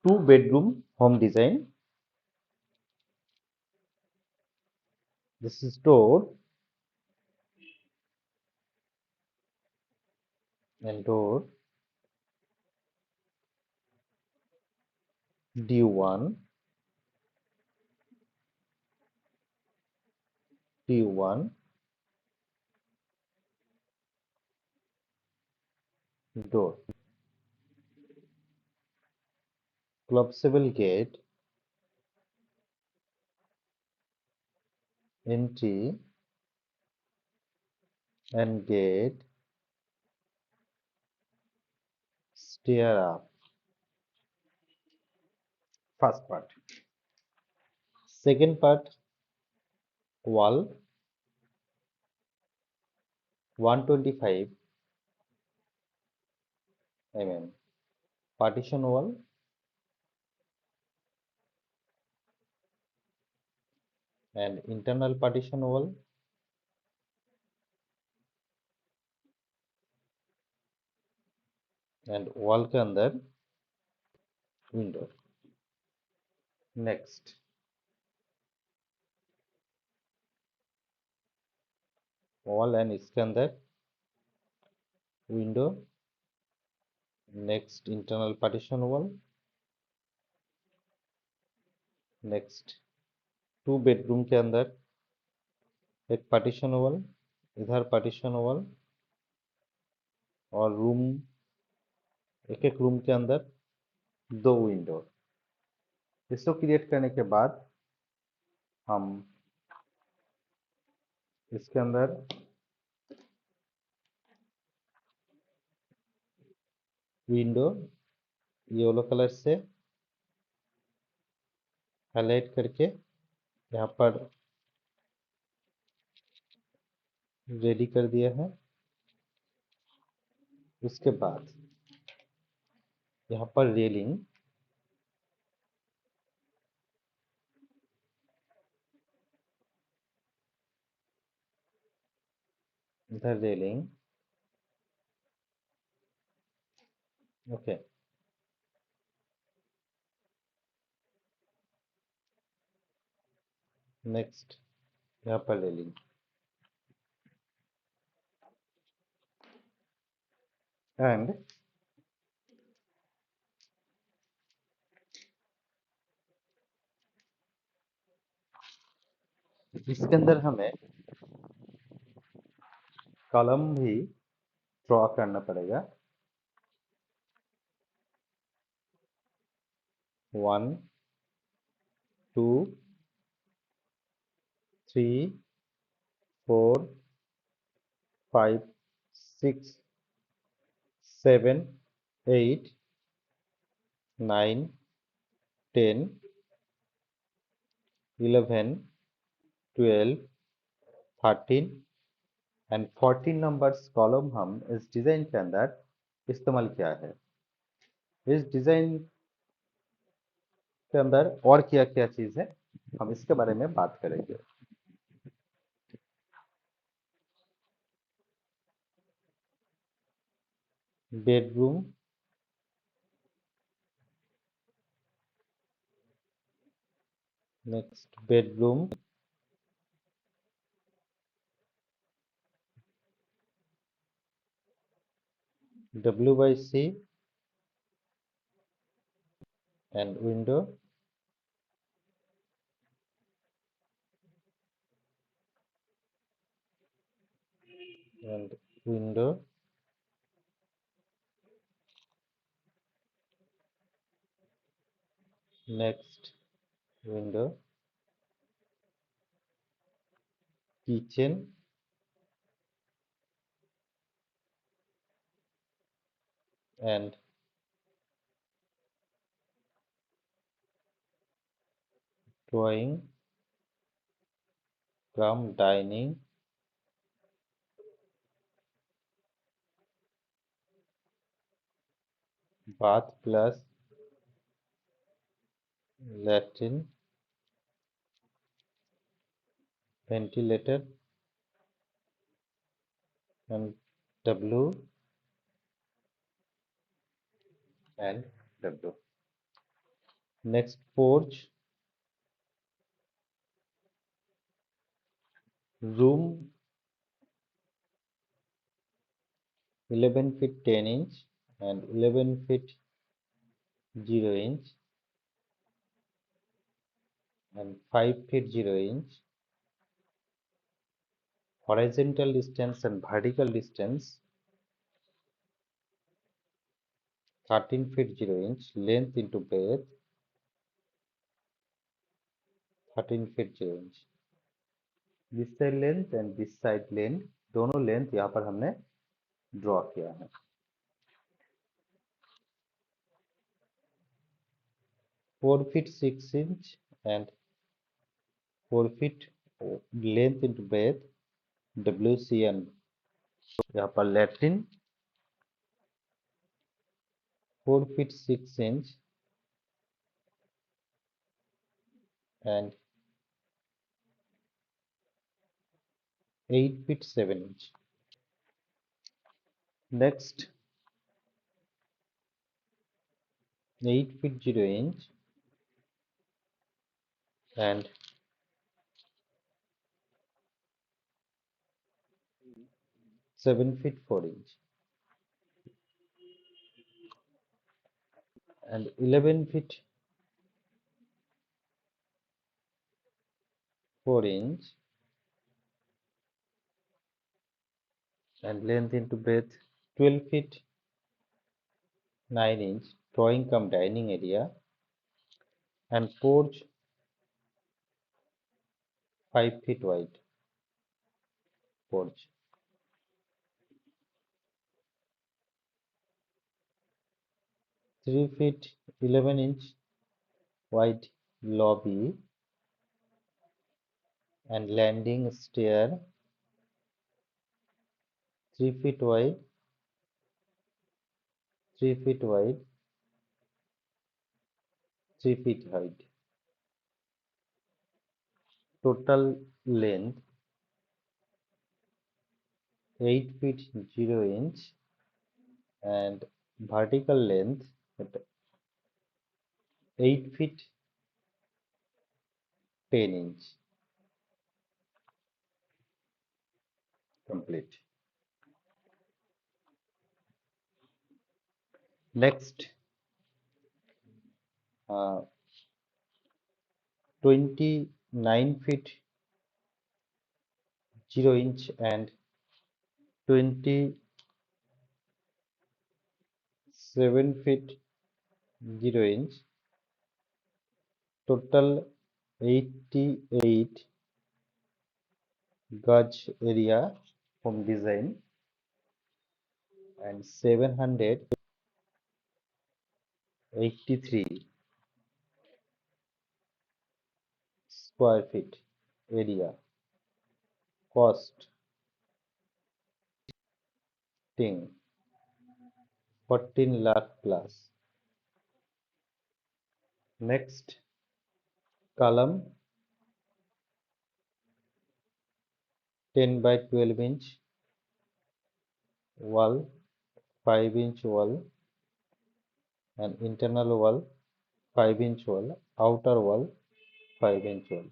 2-bedroom home design. This is door and door D1, D1, door. Collapsible gate, entry and gate, stair up. First part. Second part, wall 125 mm. Partition wall and internal partition wall and wall के अंदर window. Next, wall and इसके अंदर window. Next, internal partition wall. Next, 2 bedroom के अंदर एक partition wall, इधर partition wall और room एक एक रूम के अंदर 2 विंडो. इसको क्रिएट करने के बाद हम इसके अंदर विंडो येलो कलर से हाईलाइट करके यहाँ पर रेडी कर दिया है. उसके बाद यहाँ पर रेलिंग इधर रेलिंग. ओके. नेक्स्ट यहाँ पर रेलिंग एंड इसके अंदर हमें कॉलम भी ड्रॉ करना पड़ेगा. 1 2 3 4 5 6 7 8 9 10 11 12 13 एंड 14 नंबर्स कॉलम हम इस डिजाइन के अंदर इस्तेमाल किया है. इस डिजाइन के अंदर और क्या क्या चीज है हम इसके बारे में बात करेंगे. Bedroom, next bedroom, W/C and window, and window, next window, kitchen and drawing from dining, bath plus latrine, ventilator and W and W. Next, porch, room 11 feet 10 inch and 11 feet 0 inch and 5 feet 0 inch. Horizontal distance and vertical distance 13 feet 0 inch. Length into breadth 13 feet 0 inch. This side length and this side length, दोनों length यहाँ पर हमने draw किया है. 4 feet 6 inch and 4 feet length into breadth WC and यहाँ पर latrine 4 feet 6 inch and 8 feet 7 inch. Next, 8 feet 0 inch and 7 feet 4 inch and 11 feet 4 inch and length into breadth 12 feet 9 inch drawing cum dining area and porch 5 feet wide porch. 3 feet 11 inch wide lobby and landing stair 3 feet wide 3 feet wide 3 feet height. Total length 8 feet 0 inch and vertical length at 8 feet 10 inch. Complete. Next, 29 feet 0 inch and 27 feet 0 inch. Total 88 gauge area home design and 783 square feet area. Cost 14 lakh plus. Next, column 10 by 12 inch wall, 5-inch wall and internal wall 5-inch wall, outer wall 5-inch wall.